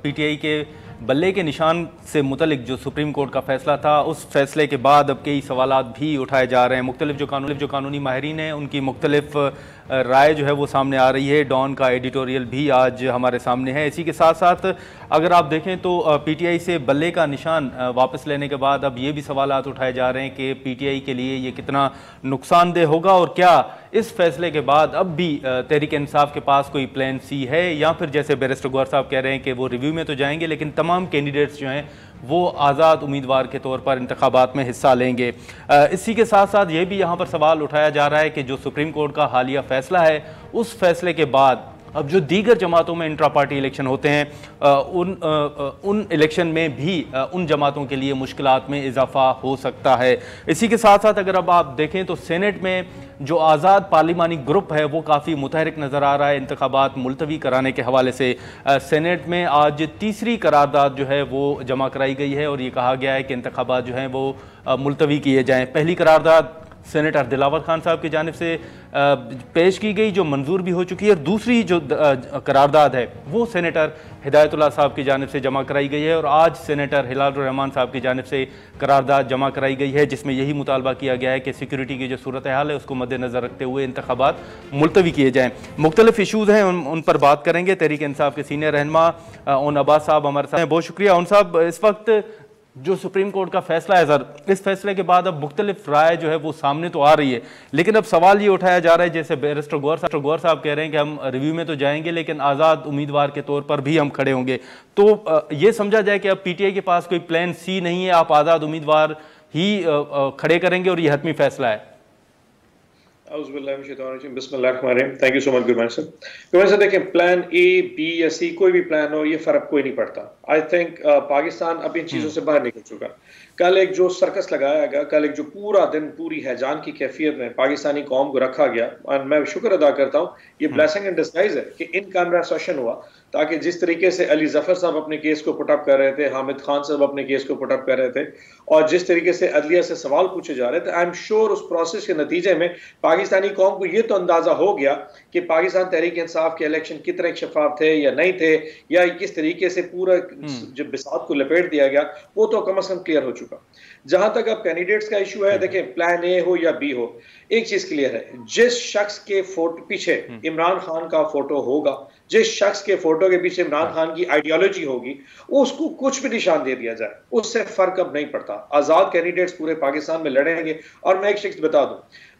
PTI के बल्ले के निशान से मुतलिक जो सुप्रीम कोर्ट का फैसला था, उस फैसले के बाद अब कई सवालात भी उठाए जा रहे हैं। मुख्तलिफ जो कानूनी माहिरीन हैं उनकी मुख्तलिफ राय जो है वो सामने आ रही है। डॉन का एडिटोरियल भी आज हमारे सामने है। इसी के साथ साथ अगर आप देखें तो पीटीआई से बल्ले का निशान वापस लेने के बाद अब ये भी सवालात उठाए जा रहे हैं कि पीटीआई के लिए ये कितना नुकसानदेह होगा और क्या इस फैसले के बाद अब भी तहरीक इंसाफ के पास कोई प्लान सी है, या फिर जैसे बैरिस्टर गौहर साहब कह रहे हैं कि वो रिव्यू में तो जाएंगे लेकिन तमाम कैंडिडेट्स जो हैं वो आज़ाद उम्मीदवार के तौर पर इंतखाबात में हिस्सा लेंगे। इसी के साथ साथ ये भी यहाँ पर सवाल उठाया जा रहा है कि जो सुप्रीम कोर्ट का हालिया फैसला है, उस फैसले के बाद अब जो दीगर जमातों में इंट्रा पार्टी इलेक्शन होते हैं उन इलेक्शन में भी उन जमातों के लिए मुश्किलात में इजाफा हो सकता है। इसी के साथ साथ अगर अब आप देखें तो सेनेट में जो आज़ाद पार्लिमानी ग्रुप है वो काफ़ी मुतहरिक नज़र आ रहा है इंतखाबात मुलतवी कराने के हवाले से। सेनेट में आज तीसरी करारदाद जो है वो जमा कराई गई है और ये कहा गया है कि इंतखाबात जो हैं वो मुलतवी किए जाएँ। पहली करारदाद सेनेटर दिलावर खान साहब की जानिब से पेश की गई जो मंजूर भी हो चुकी है, और दूसरी जो करारदाद है वो सेनेटर हिदायतुल्लाह साहब की जानिब से जमा कराई गई है और आज सेनेटर हिलालुर रहमान साहब की जानिब से करारदाद जमा कराई गई है, जिसमें यही मुतालबा किया गया है कि सिक्योरिटी की जो सूरत हाल है उसको मद्देनज़र रखते हुए इंतखाबात मुलतवी किए जाएँ। मुख्तलिफ इशूज़ हैं उन पर बात करेंगे। तहरीक इंसाफ के सीनियर रहनुमा उन अब्बास साहब हमारे साथ हैं। बहुत शुक्रिया उन साहब। इस वक्त जो सुप्रीम कोर्ट का फैसला है सर, इस फैसले के बाद अब मुख्तलिफ राय जो है वो सामने तो आ रही है, लेकिन अब सवाल ये उठाया जा रहा है जैसे बैरिस्टर गौहर साहब कह रहे हैं कि हम रिव्यू में तो जाएंगे लेकिन आज़ाद उम्मीदवार के तौर पर भी हम खड़े होंगे। तो ये समझा जाए कि अब पीटीआई के पास कोई प्लान सी नहीं है, आप आज़ाद उम्मीदवार ही खड़े करेंगे और ये हतमी फैसला है। Thank you so much Gurman sir. देखें, प्लान ए बी या सी कोई भी प्लान हो, ये फर्क कोई नहीं पड़ता। आई थिंक पाकिस्तान अब इन चीजों से बाहर निकल चुका। कल एक जो सर्कस लगाया गया, कल एक जो पूरा दिन पूरी हैजान की कैफियत में पाकिस्तानी कौम को रखा गया, और मैं शुक्र अदा करता हूँ, ये ब्लेसिंग इन डिस्गाइज है कि इन कैमरा सेशन हुआ, ताकि जिस तरीके से अली जफर साहब अपने केस को पुटअप कर रहे थे, हामिद खान साहब अपने केस को पुटअप कर रहे थे, और जिस तरीके से अदलिया से सवाल पूछे जा रहे थे, आई एम श्योर उस प्रोसेस के नतीजे में पाकिस्तानी कौम को ये तो अंदाजा हो गया कि पाकिस्तान तहरीक इंसाफ के इलेक्शन कितने शफाफ थे या नहीं थे, या किस तरीके से पूरा जो बिसात को लपेट दिया गया, वो तो कम से कम क्लियर हो चुका। जहां तक अब कैंडिडेट्स का इशू है, देखें, प्लान ए हो या बी हो, एक चीज क्लियर है, जिस शख्स के फोटो पीछे इमरान खान का फोटो होगा, जिस शख्स के फोटो के पीछे इमरान खान की आइडियोलॉजी होगी, उसको कुछ भी निशान दे दिया जाए, उससे फर्क अब नहीं पड़ता। आजाद कैंडिडेट्स पूरे पाकिस्तान में लड़ेंगे। और मैं एक चीज बता दूं,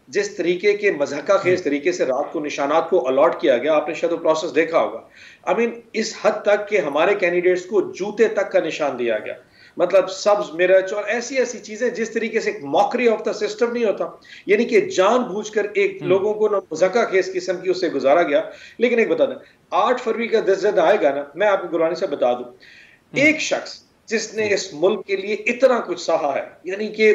जिस तरीके के मजहका खेज तरीके से रात को निशानात को अलॉट किया गया, आपने शायद प्रोसेस देखा होगा। आई मीन इस हद तक कि हमारे कैंडिडेट्स को जूते तक का निशान दिया गया, मतलब सब्ज मिर्च और ऐसी ऐसी चीजें, जिस तरीके से मॉकरी ऑफ द सिस्टम नहीं होता, यानी कि जानबूझकर एक लोगों को मज़ाका खेस किस्म की उससे गुजारा गया। लेकिन एक बता दें, 8 फरवरी का दस आएगा ना, मैं आपको गुरबानी से बता दूं, एक शख्स जिसने इस मुल्क के लिए इतना कुछ सहा है, यानी कि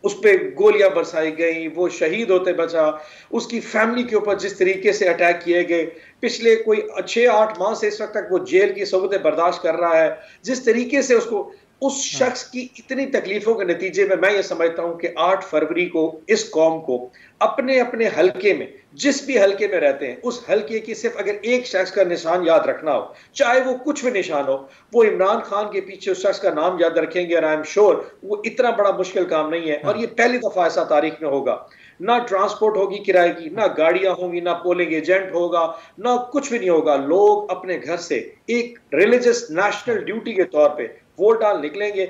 उस पे गोलियां बरसाई गई, वो शहीद होते बचा, उसकी फैमिली के ऊपर जिस तरीके से अटैक किए गए, पिछले कोई 6-8 माह से इस वक्त तक वो जेल की सोबतें बर्दाश्त कर रहा है, जिस तरीके से उसको उस शख्स की इतनी तकलीफों के नतीजे में मैं ये समझता हूं कि 8 फरवरी को इस कौम को अपने अपने हलके में, जिस भी हलके में रहते हैं, उस हलके की सिर्फ अगर एक शख्स का निशान याद रखना हो, चाहे वो कुछ भी निशान हो, वो इमरान खान के पीछे उस शख्स का नाम याद रखेंगे। और आई एम श्योर वो इतना बड़ा मुश्किल काम नहीं है, और ये पहली दफा ऐसा तारीख में होगा। ना ट्रांसपोर्ट होगी किराए की, ना गाड़ियां होंगी, ना पोलिंग एजेंट होगा, ना कुछ भी नहीं होगा। लोग अपने घर से एक रिलीजियस नेशनल ड्यूटी के तौर पे वोट डाल निकलेंगे।